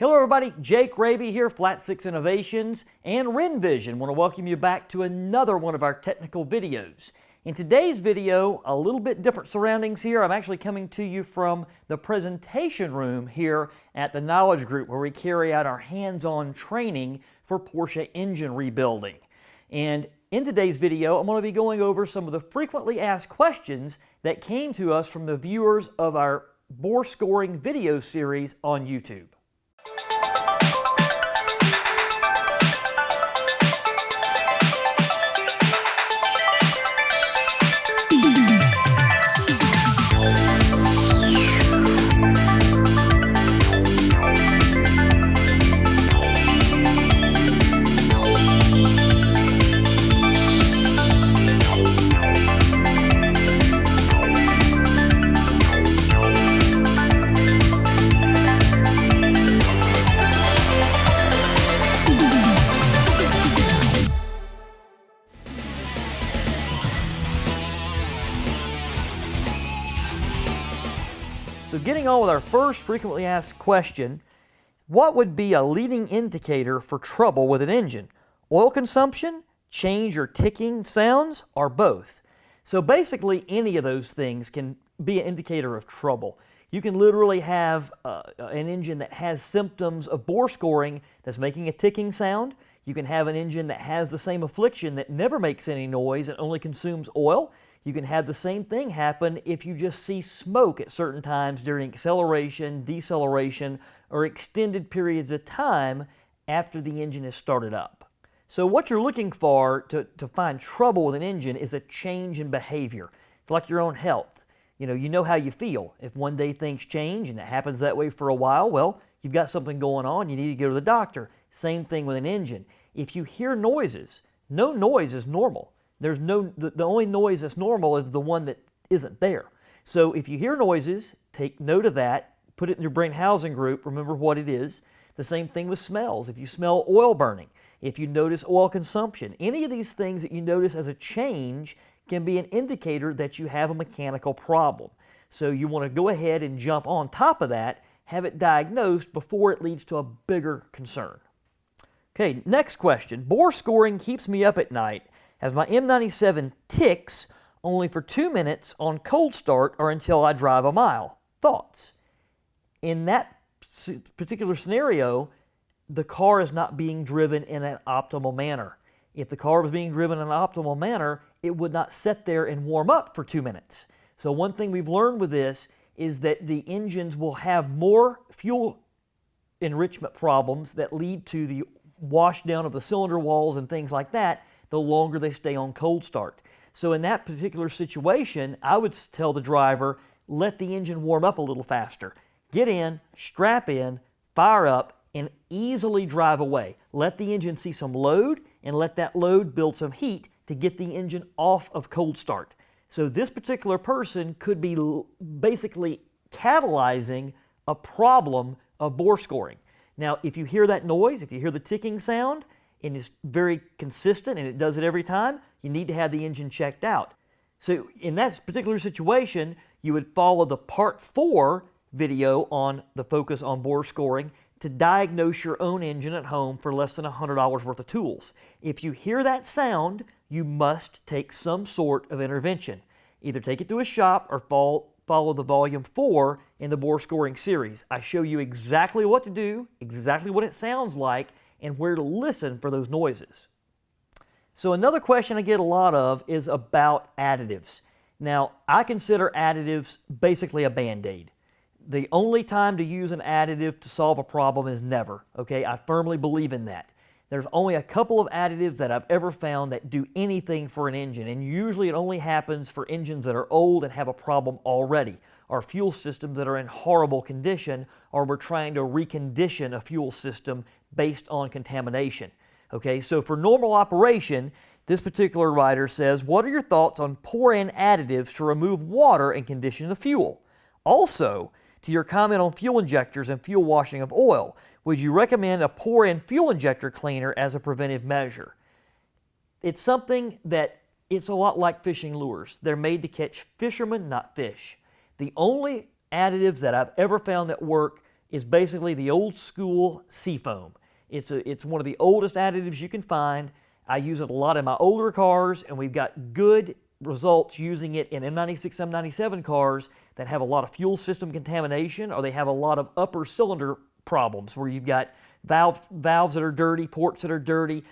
Hello everybody, Jake Raby here, Flat 6 Innovations and RenVision. I want to welcome you back to another one of our technical videos. In today's video, a little bit different surroundings here. I'm actually coming to you from the presentation room here at the Knowledge Group where we carry out our hands-on training for Porsche engine rebuilding. And in today's video, I'm going to be going over some of the frequently asked questions that came to us from the viewers of our bore scoring video series on YouTube. So getting on with our first frequently asked question, what would be a leading indicator for trouble with an engine? Oil consumption, change or ticking sounds, or both? So basically any of those things can be an indicator of trouble. You can literally have an engine that has symptoms of bore scoring that's making a ticking sound. You can have an engine that has the same affliction that never makes any noise and only consumes oil. You can have the same thing happen if you just see smoke at certain times during acceleration, deceleration, or extended periods of time after the engine is started up. So what you're looking for to find trouble with an engine is a change in behavior. It's like your own health. You know how you feel. If one day things change and it happens that way for a while, well, you've got something going on, you need to go to the doctor. Same thing with an engine. If you hear noises, no noise is normal. The only noise that's normal is the one that isn't there. So if you hear noises, take note of that, put it in your brain housing group, remember what it is. The same thing with smells. If you smell oil burning, if you notice oil consumption, any of these things that you notice as a change can be an indicator that you have a mechanical problem. So you want to go ahead and jump on top of that, have it diagnosed before it leads to a bigger concern. Okay, next question. Bore scoring keeps me up at night as my M97 ticks only for 2 minutes on cold start or until I drive a mile. Thoughts? In that particular scenario, the car is not being driven in an optimal manner. If the car was being driven in an optimal manner, it would not sit there and warm up for 2 minutes. So one thing we've learned with this is that the engines will have more fuel enrichment problems that lead to the wash down of the cylinder walls and things like that the longer they stay on cold start. So in that particular situation, I would tell the driver, let the engine warm up a little faster. Get in, strap in, fire up, and easily drive away. Let the engine see some load and let that load build some heat to get the engine off of cold start. So this particular person could be basically catalyzing a problem of bore scoring. Now, if you hear that noise, if you hear the ticking sound, and it's very consistent and it does it every time, you need to have the engine checked out. So in that particular situation, you would follow the Part 4 video on the focus on bore scoring to diagnose your own engine at home for less than $100 worth of tools. If you hear that sound, you must take some sort of intervention. Either take it to a shop or follow the Volume 4 in the bore scoring series. I show you exactly what to do, exactly what it sounds like, and where to listen for those noises. So another question I get a lot of is about additives. Now, I consider additives basically a Band-Aid. The only time to use an additive to solve a problem is never, okay? I firmly believe in that. There's only a couple of additives that I've ever found that do anything for an engine, and usually it only happens for engines that are old and have a problem already, or fuel systems that are in horrible condition, or we're trying to recondition a fuel system based on contamination. Okay, so for normal operation, this particular writer says, what are your thoughts on pour-in additives to remove water and condition the fuel? Also, to your comment on fuel injectors and fuel washing of oil, would you recommend a pour-in fuel injector cleaner as a preventive measure? It's something that it's a lot like fishing lures. They're made to catch fishermen, not fish. The only additives that I've ever found that work is basically the old school seafoam. It's one of the oldest additives you can find. I use it a lot in my older cars, and we've got good results using it in M96, M97 cars that have a lot of fuel system contamination, or they have a lot of upper cylinder problems where you've got valves that are dirty, ports that are dirty,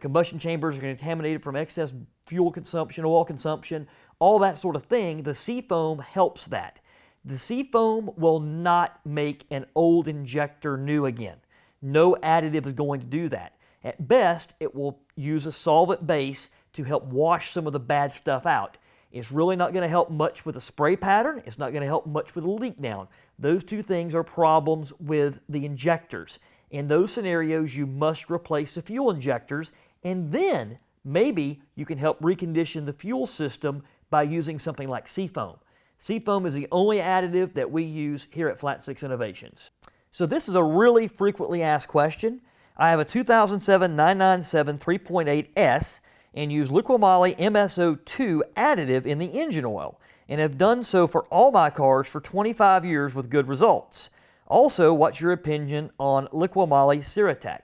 combustion chambers are contaminated from excess fuel consumption, oil consumption, all that sort of thing. The seafoam helps that. The seafoam will not make an old injector new again. No additive is going to do that. At best, it will use a solvent base to help wash some of the bad stuff out. It's really not going to help much with a spray pattern. It's not going to help much with a leak down. Those two things are problems with the injectors. In those scenarios, you must replace the fuel injectors, and then maybe you can help recondition the fuel system by using something like seafoam. Seafoam is the only additive that we use here at Flat 6 Innovations. So this is a really frequently asked question. I have a 2007 997 3.8S and use Liqui-Moly MSO2 additive in the engine oil, and have done so for all my cars for 25 years with good results. Also, what's your opinion on Liqui-Moly Ceratec?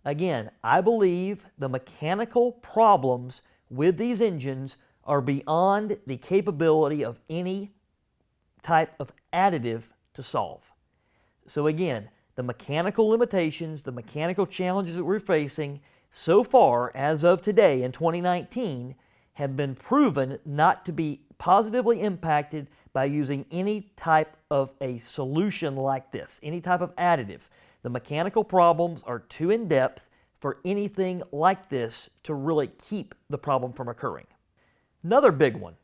Again, I believe the mechanical problems with these engines are beyond the capability of any type of additive to solve. So again, the mechanical limitations, the mechanical challenges that we're facing so far as of today in 2019 have been proven not to be positively impacted by using any type of a solution like this, any type of additive. The mechanical problems are too in-depth for anything like this to really keep the problem from occurring. Another big one.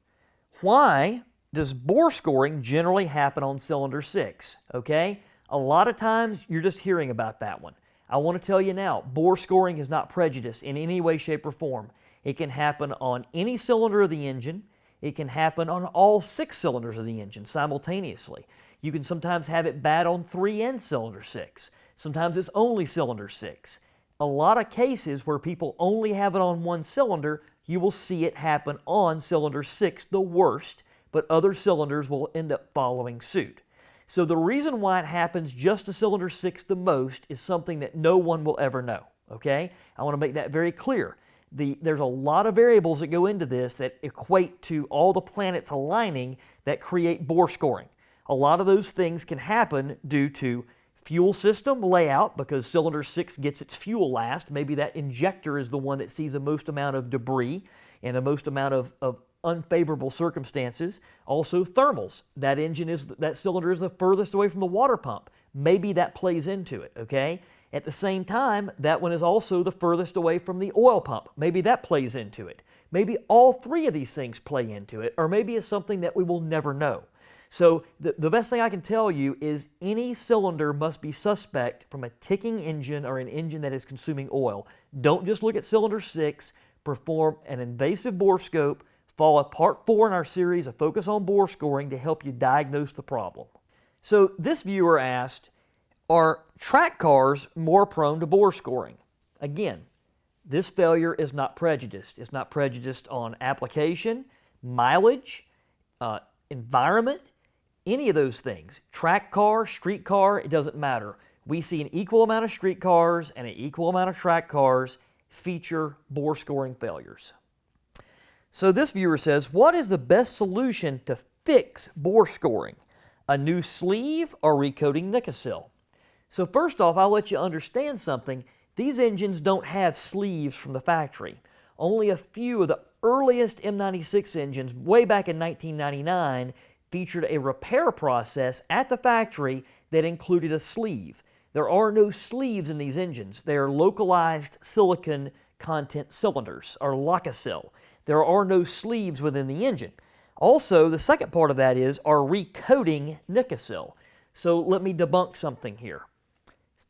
Why does bore scoring generally happen on cylinder 6? Okay? A lot of times you're just hearing about that one. I want to tell you now, bore scoring is not prejudice in any way, shape, or form. It can happen on any cylinder of the engine. It can happen on all 6 cylinders of the engine simultaneously. You can sometimes have it bad on 3 and cylinder 6. Sometimes it's only cylinder 6. A lot of cases where people only have it on one cylinder, you will see it happen on cylinder 6 the worst, but other cylinders will end up following suit. So the reason why it happens just to cylinder 6 the most is something that no one will ever know, okay? I want to make that very clear. There's a lot of variables that go into this that equate to all the planets aligning that create bore scoring. A lot of those things can happen due to fuel system layout, because cylinder 6 gets its fuel last. Maybe that injector is the one that sees the most amount of debris and the most amount of unfavorable circumstances. Also thermals. That cylinder is the furthest away from the water pump. Maybe that plays into it, okay? At the same time, that one is also the furthest away from the oil pump. Maybe that plays into it. Maybe all 3 of these things play into it, or maybe it's something that we will never know. So the best thing I can tell you is any cylinder must be suspect from a ticking engine or an engine that is consuming oil. Don't just look at cylinder 6, perform an invasive bore scope, follow part 4 in our series of Focus on Bore Scoring to help you diagnose the problem. So this viewer asked, are track cars more prone to bore scoring? Again, this failure is not prejudiced. It's not prejudiced on application, mileage, environment, any of those things. Track car, street car, it doesn't matter. We see an equal amount of street cars and an equal amount of track cars feature bore scoring failures. So this viewer says, what is the best solution to fix bore scoring? A new sleeve or recoating Nikasil? So first off, I'll let you understand something. These engines don't have sleeves from the factory. Only a few of the earliest M96 engines, way back in 1999, featured a repair process at the factory that included a sleeve. There are no sleeves in these engines. They are localized silicon content cylinders, or Locasil. There are no sleeves within the engine. Also, the second part of that is our recoating Nikasil. So let me debunk something here.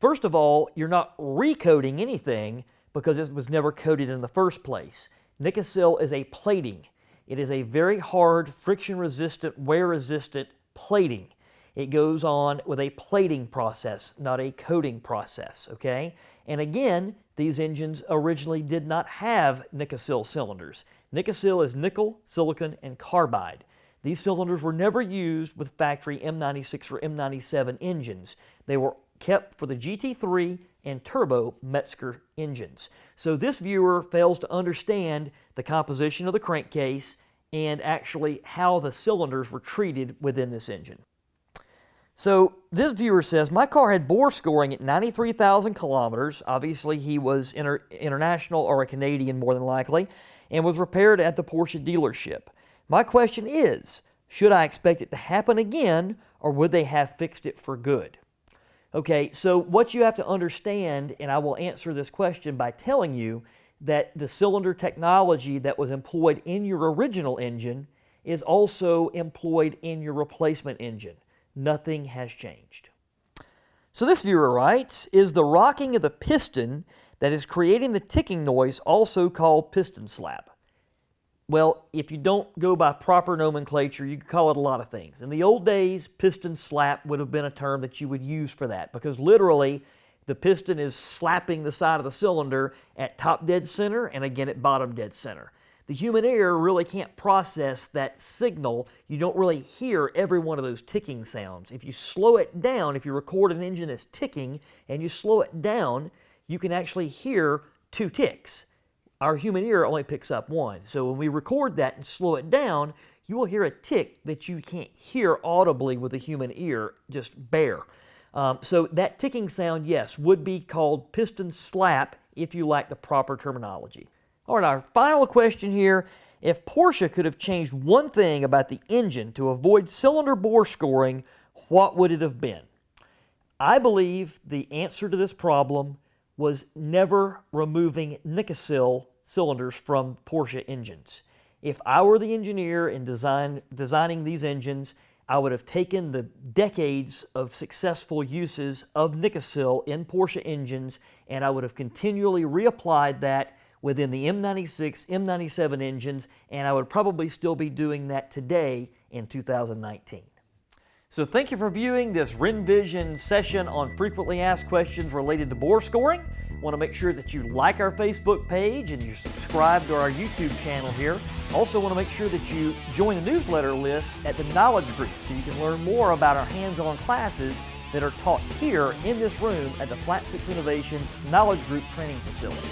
First of all, you're not recoating anything because it was never coated in the first place. Nikasil is a plating. It is a very hard, friction-resistant, wear-resistant plating. It goes on with a plating process, not a coating process, okay? And again, these engines originally did not have Nikasil cylinders. Nikasil is nickel, silicon, and carbide. These cylinders were never used with factory M96 or M97 engines. They were kept for the GT3 and turbo Metzger engines. So this viewer fails to understand the composition of the crankcase and actually how the cylinders were treated within this engine. So this viewer says, my car had bore scoring at 93,000 kilometers. Obviously he was international or a Canadian more than likely, and was repaired at the Porsche dealership. My question is, should I expect it to happen again, or would they have fixed it for good? Okay, so what you have to understand, and I will answer this question by telling you that the cylinder technology that was employed in your original engine is also employed in your replacement engine. Nothing has changed. So this viewer writes, is the rocking of the piston that is creating the ticking noise also called piston slap? Well, if you don't go by proper nomenclature, you could call it a lot of things. In the old days, piston slap would have been a term that you would use for that, because literally the piston is slapping the side of the cylinder at top dead center and again at bottom dead center. The human ear really can't process that signal. You don't really hear every one of those ticking sounds. If you slow it down, if you record an engine that's ticking and you slow it down, you can actually hear 2 ticks. Our human ear only picks up 1. So when we record that and slow it down, you will hear a tick that you can't hear audibly with the human ear, just bare. So that ticking sound, yes, would be called piston slap if you lack the proper terminology. All right, our final question here. If Porsche could have changed one thing about the engine to avoid cylinder bore scoring, what would it have been? I believe the answer to this problem was never removing Nikasil cylinders from Porsche engines. If I were the engineer in designing these engines, I would have taken the decades of successful uses of Nikasil in Porsche engines, and I would have continually reapplied that within the M96, M97 engines, and I would probably still be doing that today in 2019. So thank you for viewing this RenVision session on frequently asked questions related to bore scoring. I want to make sure that you like our Facebook page and you subscribe to our YouTube channel here. Also want to make sure that you join the newsletter list at the Knowledge Group so you can learn more about our hands-on classes that are taught here in this room at the Flat 6 Innovations Knowledge Group Training Facility.